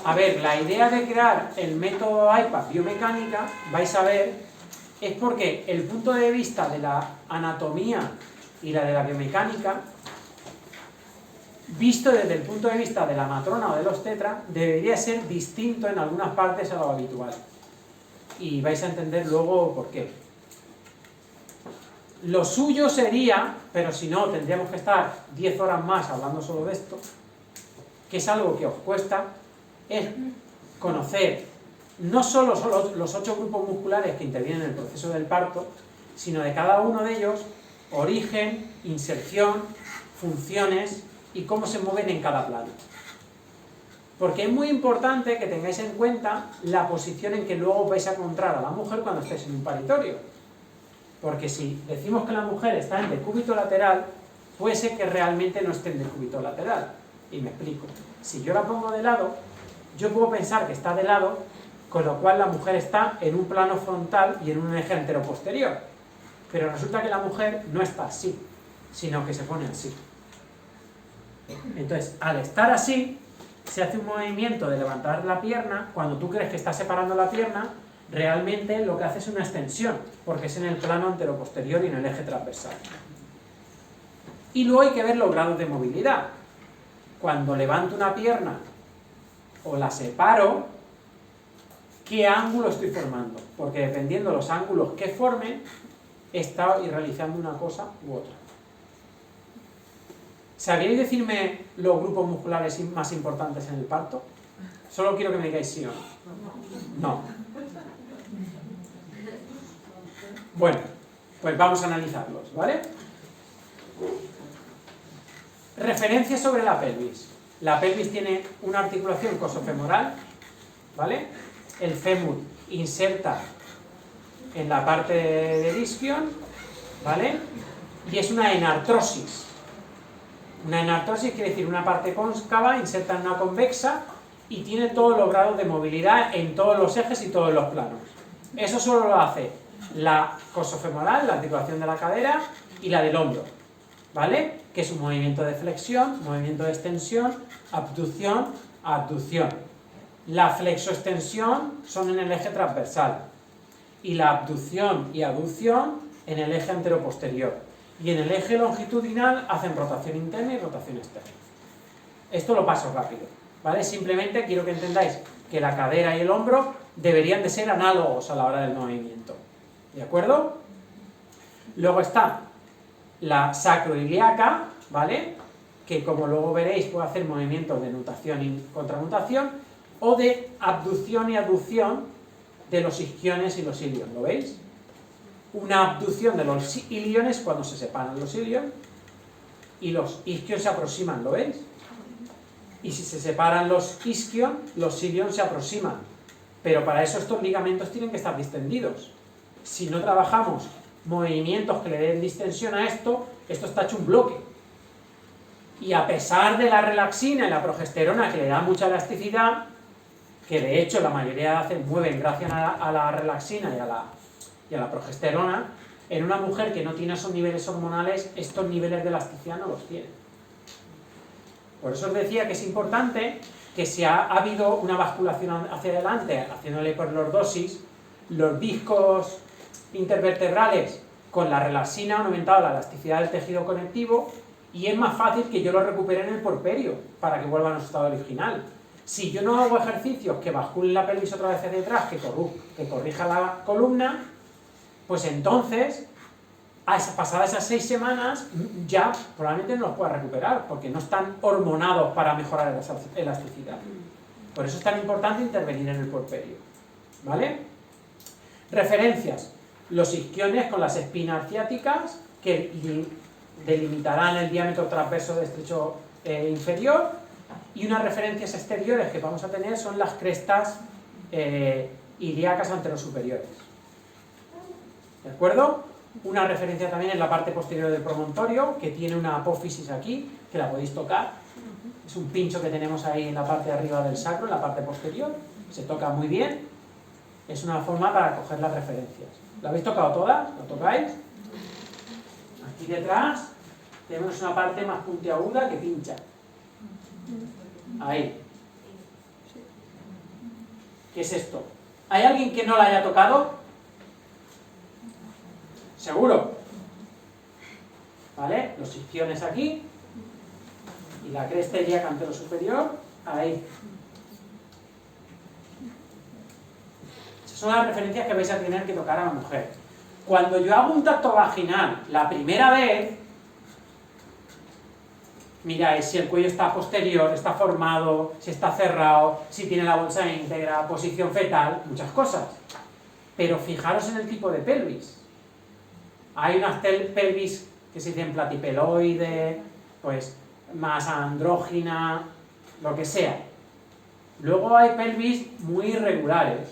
A ver, la idea de crear el método IPAP biomecánica, vais a ver, es porque el punto de vista de la anatomía y la de la biomecánica, visto desde el punto de vista de la matrona o del obstetra, debería ser distinto en algunas partes a lo habitual. Y vais a entender luego por qué. Lo suyo sería, pero si no tendríamos que estar 10 horas más hablando solo de esto, que es algo que os cuesta, es conocer no solo los 8 grupos musculares que intervienen en el proceso del parto, sino de cada uno de ellos, origen, inserción, funciones y cómo se mueven en cada plano. Porque es muy importante que tengáis en cuenta la posición en que luego vais a encontrar a la mujer cuando estéis en un paritorio. Porque si decimos que la mujer está en decúbito lateral, puede ser que realmente no esté en decúbito lateral. Y me explico. Si yo la pongo de lado, yo puedo pensar que está de lado, con lo cual la mujer está en un plano frontal y en un eje anteroposterior. Pero resulta que la mujer no está así, sino que se pone así. Entonces, al estar así, se hace un movimiento de levantar la pierna. Cuando tú crees que estás separando la pierna, realmente lo que hace es una extensión, porque es en el plano anteroposterior y en el eje transversal. Y luego hay que ver los grados de movilidad. Cuando levanto una pierna o la separo, ¿qué ángulo estoy formando? Porque dependiendo de los ángulos que formen, he estado realizando una cosa u otra. ¿Sabríais decirme los grupos musculares más importantes en el parto? Solo quiero que me digáis sí o no. No. Bueno, pues vamos a analizarlos, ¿vale? Referencias sobre la pelvis. La pelvis tiene una articulación cosofemoral, ¿vale? El fémur inserta en la parte del isquion, ¿vale? Y es una enartrosis. Una enartrosis quiere decir una parte cóncava inserta en una convexa y tiene todos los grados de movilidad en todos los ejes y todos los planos. Eso solo lo hace la cosofemoral, la articulación de la cadera, y la del hombro, ¿vale? Que es un movimiento de flexión, movimiento de extensión, abducción, abducción. La flexoextensión son en el eje transversal y la abducción y aducción en el eje anteroposterior. Y en el eje longitudinal hacen rotación interna y rotación externa. Esto lo paso rápido, ¿vale? Simplemente quiero que entendáis que la cadera y el hombro deberían de ser análogos a la hora del movimiento, ¿de acuerdo? Luego está la sacroiliaca, ¿vale? Que como luego veréis puede hacer movimientos de nutación y contranutación o de abducción y aducción de los isquiones y los ilios, ¿lo veis? Una abducción de los iliones cuando se separan los ilios y los isquios se aproximan, ¿lo veis? Y si se separan los isquion, los ilion se aproximan. Pero para eso estos ligamentos tienen que estar distendidos. Si no trabajamos movimientos que le den distensión a esto, esto está hecho un bloque. Y a pesar de la relaxina y la progesterona que le da mucha elasticidad, que de hecho la mayoría mueven gracias a la relaxina y a la progesterona, en una mujer que no tiene esos niveles hormonales, estos niveles de elasticidad no los tiene. Por eso os decía que es importante que si ha habido una basculación hacia adelante, haciéndole hiperlordosis, los discos intervertebrales con la relaxina han aumentado la elasticidad del tejido conectivo y es más fácil que yo lo recupere en el puerperio para que vuelva a su estado original. Si yo no hago ejercicios que basculen la pelvis otra vez hacia detrás, que corrija la columna, pues entonces, pasadas esas 6 semanas, ya probablemente no los pueda recuperar, porque no están hormonados para mejorar la elasticidad. Por eso es tan importante intervenir en el puerperio, ¿vale? Referencias. Los isquiones con las espinas ciáticas, que delimitarán el diámetro transverso de estrecho inferior, y unas referencias exteriores que vamos a tener son las crestas ilíacas anterosuperiores. ¿De acuerdo? Una referencia también en la parte posterior del promontorio, que tiene una apófisis aquí, que la podéis tocar. Es un pincho que tenemos ahí en la parte de arriba del sacro, en la parte posterior. Se toca muy bien. Es una forma para coger las referencias. ¿La habéis tocado todas? ¿Lo tocáis? Aquí detrás tenemos una parte más puntiaguda que pincha. Ahí. ¿Qué es esto? ¿Hay alguien que no la haya tocado? ¿Seguro? ¿Vale? Los isquiones aquí y la cresta ilíaca antero superior ahí. Esas son las referencias que vais a tener que tocar a la mujer. Cuando yo hago un tacto vaginal la primera vez, miráis si el cuello está posterior, está formado, si está cerrado, si tiene la bolsa íntegra, posición fetal, muchas cosas. Pero fijaros en el tipo de pelvis. Hay unas pelvis que se dicen platipeloide, pues más andrógina, lo que sea. Luego hay pelvis muy irregulares,